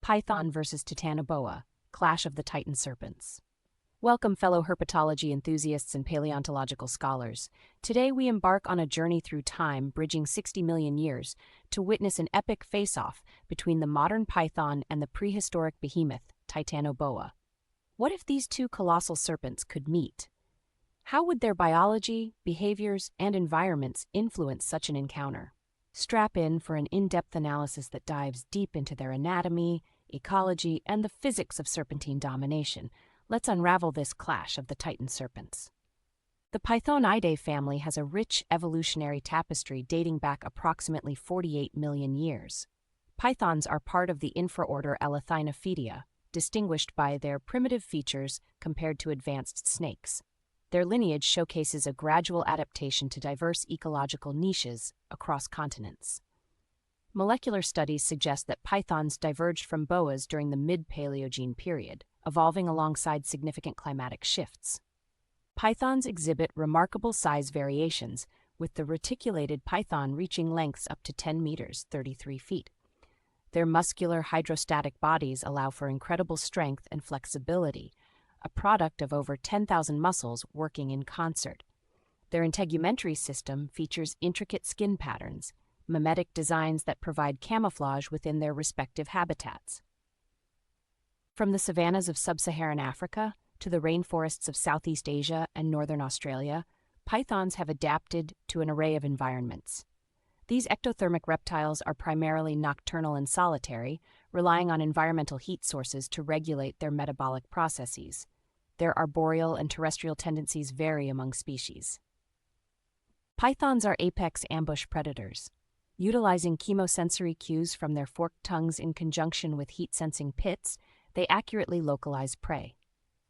Python versus Titanoboa, Clash of the Titan Serpents. Welcome, fellow herpetology enthusiasts and paleontological scholars. Today we embark on a journey through time, bridging 60 million years, to witness an epic face-off between the modern python and the prehistoric behemoth, Titanoboa. What if these two colossal serpents could meet? How would their biology, behaviors, and environments influence such an encounter? Strap in for an in-depth analysis that dives deep into their anatomy, ecology, and the physics of serpentine domination. Let's unravel this clash of the Titan serpents. The Pythonidae family has a rich evolutionary tapestry dating back approximately 48 million years. Pythons are part of the infraorder Elethynophidia, distinguished by their primitive features compared to advanced snakes. Their lineage showcases a gradual adaptation to diverse ecological niches across continents. Molecular studies suggest that pythons diverged from boas during the mid-Paleogene period, evolving alongside significant climatic shifts. Pythons exhibit remarkable size variations, with the reticulated python reaching lengths up to 10 meters, 33 feet. Their muscular hydrostatic bodies allow for incredible strength and flexibility, a product of over 10,000 muscles working in concert. Their integumentary system features intricate skin patterns, mimetic designs that provide camouflage within their respective habitats. From the savannas of sub-Saharan Africa to the rainforests of Southeast Asia and northern Australia, pythons have adapted to an array of environments. These ectothermic reptiles are primarily nocturnal and solitary, relying on environmental heat sources to regulate their metabolic processes. Their arboreal and terrestrial tendencies vary among species. Pythons are apex ambush predators. Utilizing chemosensory cues from their forked tongues in conjunction with heat-sensing pits, they accurately localize prey.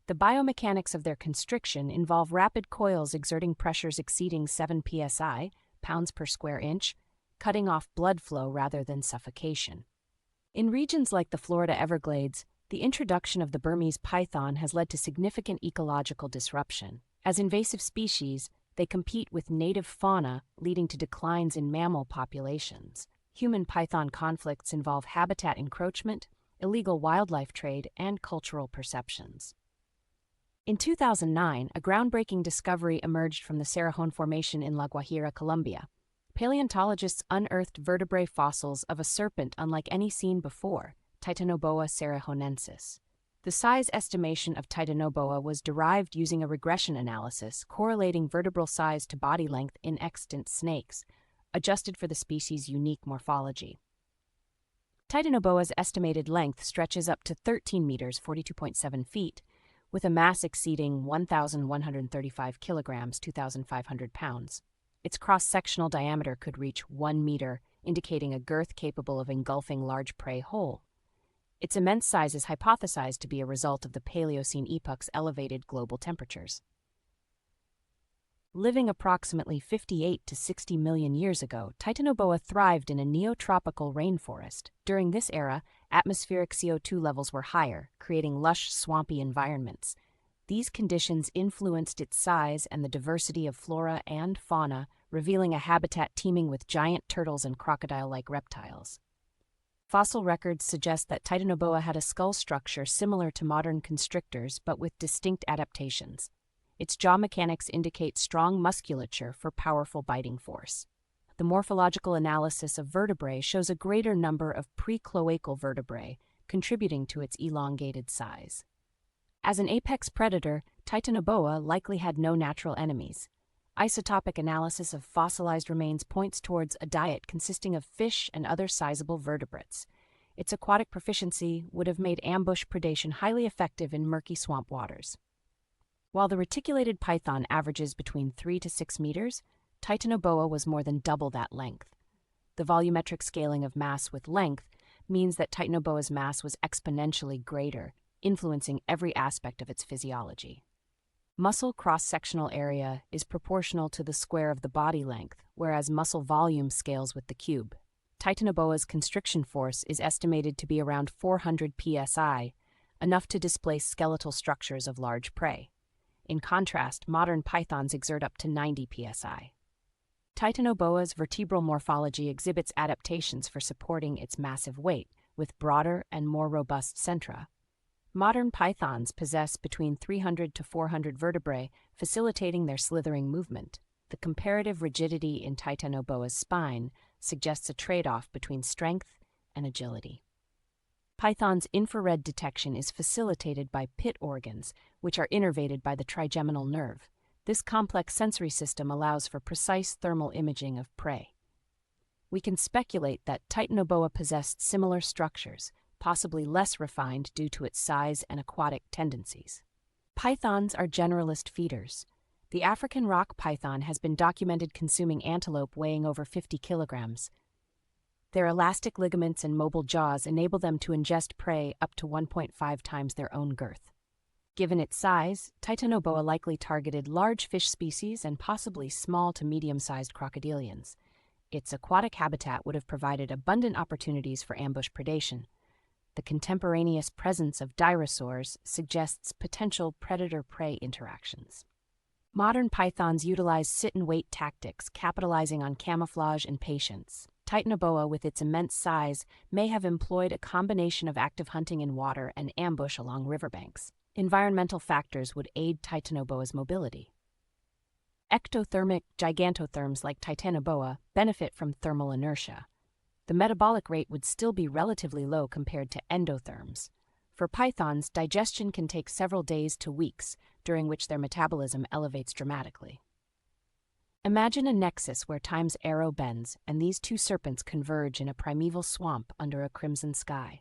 The biomechanics of their constriction involve rapid coils exerting pressures exceeding 7 psi, pounds per square inch, cutting off blood flow rather than suffocation. In regions like the Florida Everglades, the introduction of the Burmese python has led to significant ecological disruption. As invasive species, they compete with native fauna, leading to declines in mammal populations. Human-python conflicts involve habitat encroachment, illegal wildlife trade, and cultural perceptions. In 2009, a groundbreaking discovery emerged from the Cerrejón Formation in La Guajira, Colombia. Paleontologists unearthed vertebrae fossils of a serpent unlike any seen before, Titanoboa cerrejonensis. The size estimation of Titanoboa was derived using a regression analysis correlating vertebral size to body length in extant snakes, adjusted for the species' unique morphology. Titanoboa's estimated length stretches up to 13 meters, 42.7 feet, with a mass exceeding 1,135 kilograms, 2,500 pounds. Its cross-sectional diameter could reach 1 meter, indicating a girth capable of engulfing large prey whole. Its immense size is hypothesized to be a result of the Paleocene epoch's elevated global temperatures. Living approximately 58 to 60 million years ago, Titanoboa thrived in a neotropical rainforest. During this era, atmospheric CO2 levels were higher, creating lush, swampy environments. These conditions influenced its size and the diversity of flora and fauna, revealing a habitat teeming with giant turtles and crocodile-like reptiles. Fossil records suggest that Titanoboa had a skull structure similar to modern constrictors but with distinct adaptations. Its jaw mechanics indicate strong musculature for powerful biting force. The morphological analysis of vertebrae shows a greater number of precloacal vertebrae, contributing to its elongated size. As an apex predator, Titanoboa likely had no natural enemies. Isotopic analysis of fossilized remains points towards a diet consisting of fish and other sizable vertebrates. Its aquatic proficiency would have made ambush predation highly effective in murky swamp waters. While the reticulated python averages between 3 to 6 meters, Titanoboa was more than double that length. The volumetric scaling of mass with length means that Titanoboa's mass was exponentially greater, influencing every aspect of its physiology. Muscle cross-sectional area is proportional to the square of the body length, whereas muscle volume scales with the cube. Titanoboa's constriction force is estimated to be around 400 psi, enough to displace skeletal structures of large prey. In contrast, modern pythons exert up to 90 psi. Titanoboa's vertebral morphology exhibits adaptations for supporting its massive weight, with broader and more robust centra. Modern pythons possess between 300 to 400 vertebrae, facilitating their slithering movement. The comparative rigidity in Titanoboa's spine suggests a trade-off between strength and agility. Python's infrared detection is facilitated by pit organs, which are innervated by the trigeminal nerve. This complex sensory system allows for precise thermal imaging of prey. We can speculate that Titanoboa possessed similar structures, possibly less refined due to its size and aquatic tendencies. Pythons are generalist feeders. The African rock python has been documented consuming antelope weighing over 50 kilograms. Their elastic ligaments and mobile jaws enable them to ingest prey up to 1.5 times their own girth. Given its size, Titanoboa likely targeted large fish species and possibly small to medium-sized crocodilians. Its aquatic habitat would have provided abundant opportunities for ambush predation. The contemporaneous presence of dinosaurs suggests potential predator-prey interactions. Modern pythons utilize sit-and-wait tactics, capitalizing on camouflage and patience. Titanoboa, with its immense size, may have employed a combination of active hunting in water and ambush along riverbanks. Environmental factors would aid Titanoboa's mobility. Ectothermic gigantotherms like Titanoboa benefit from thermal inertia. The metabolic rate would still be relatively low compared to endotherms. For pythons, digestion can take several days to weeks, during which their metabolism elevates dramatically. Imagine a nexus where time's arrow bends and these two serpents converge in a primeval swamp under a crimson sky.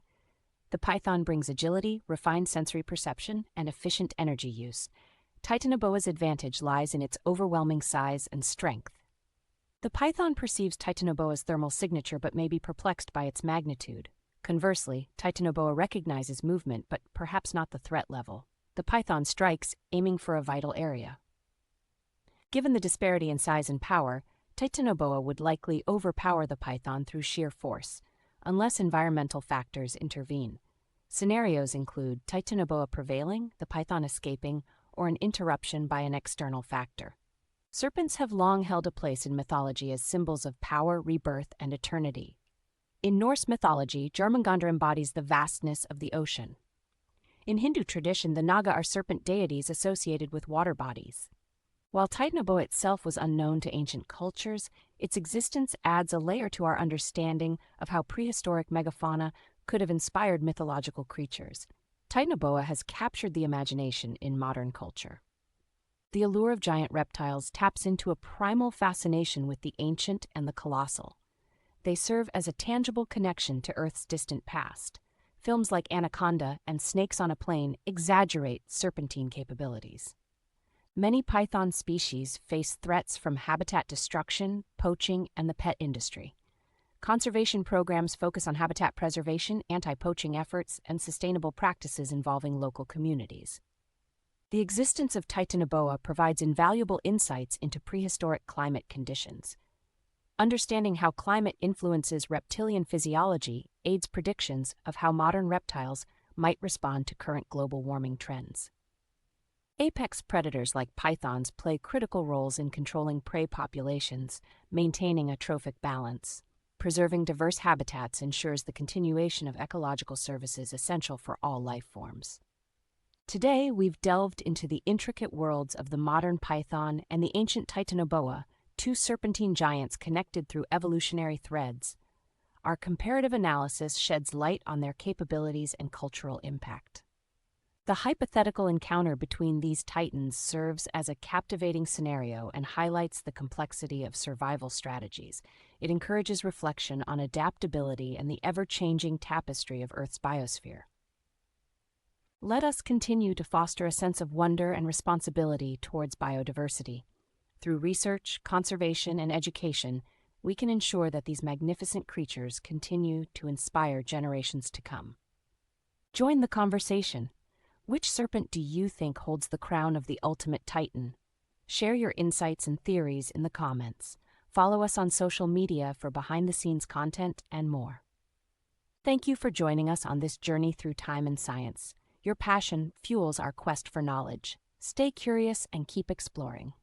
The python brings agility, refined sensory perception, and efficient energy use. Titanoboa's advantage lies in its overwhelming size and strength. The python perceives Titanoboa's thermal signature but may be perplexed by its magnitude. Conversely, Titanoboa recognizes movement but perhaps not the threat level. The python strikes, aiming for a vital area. Given the disparity in size and power, Titanoboa would likely overpower the python through sheer force, unless environmental factors intervene. Scenarios include Titanoboa prevailing, the python escaping, or an interruption by an external factor. Serpents have long held a place in mythology as symbols of power, rebirth, and eternity. In Norse mythology, Jormungandr embodies the vastness of the ocean. In Hindu tradition, the Naga are serpent deities associated with water bodies. While Titanoboa itself was unknown to ancient cultures, its existence adds a layer to our understanding of how prehistoric megafauna could have inspired mythological creatures. Titanoboa has captured the imagination in modern culture. The allure of giant reptiles taps into a primal fascination with the ancient and the colossal. They serve as a tangible connection to Earth's distant past. Films like Anaconda and Snakes on a Plane exaggerate serpentine capabilities. Many python species face threats from habitat destruction, poaching, and the pet industry. Conservation programs focus on habitat preservation, anti-poaching efforts, and sustainable practices involving local communities. The existence of Titanoboa provides invaluable insights into prehistoric climate conditions. Understanding how climate influences reptilian physiology aids predictions of how modern reptiles might respond to current global warming trends. Apex predators like pythons play critical roles in controlling prey populations, maintaining a trophic balance. Preserving diverse habitats ensures the continuation of ecological services essential for all life forms. Today, we've delved into the intricate worlds of the modern python and the ancient Titanoboa, two serpentine giants connected through evolutionary threads. Our comparative analysis sheds light on their capabilities and cultural impact. The hypothetical encounter between these titans serves as a captivating scenario and highlights the complexity of survival strategies. It encourages reflection on adaptability and the ever-changing tapestry of Earth's biosphere. Let us continue to foster a sense of wonder and responsibility towards biodiversity. Through research, conservation, and education, we can ensure that these magnificent creatures continue to inspire generations to come. Join the conversation. Which serpent do you think holds the crown of the ultimate titan? Share your insights and theories in the comments. Follow us on social media for behind-the-scenes content and more. Thank you for joining us on this journey through time and science. Your passion fuels our quest for knowledge. Stay curious and keep exploring.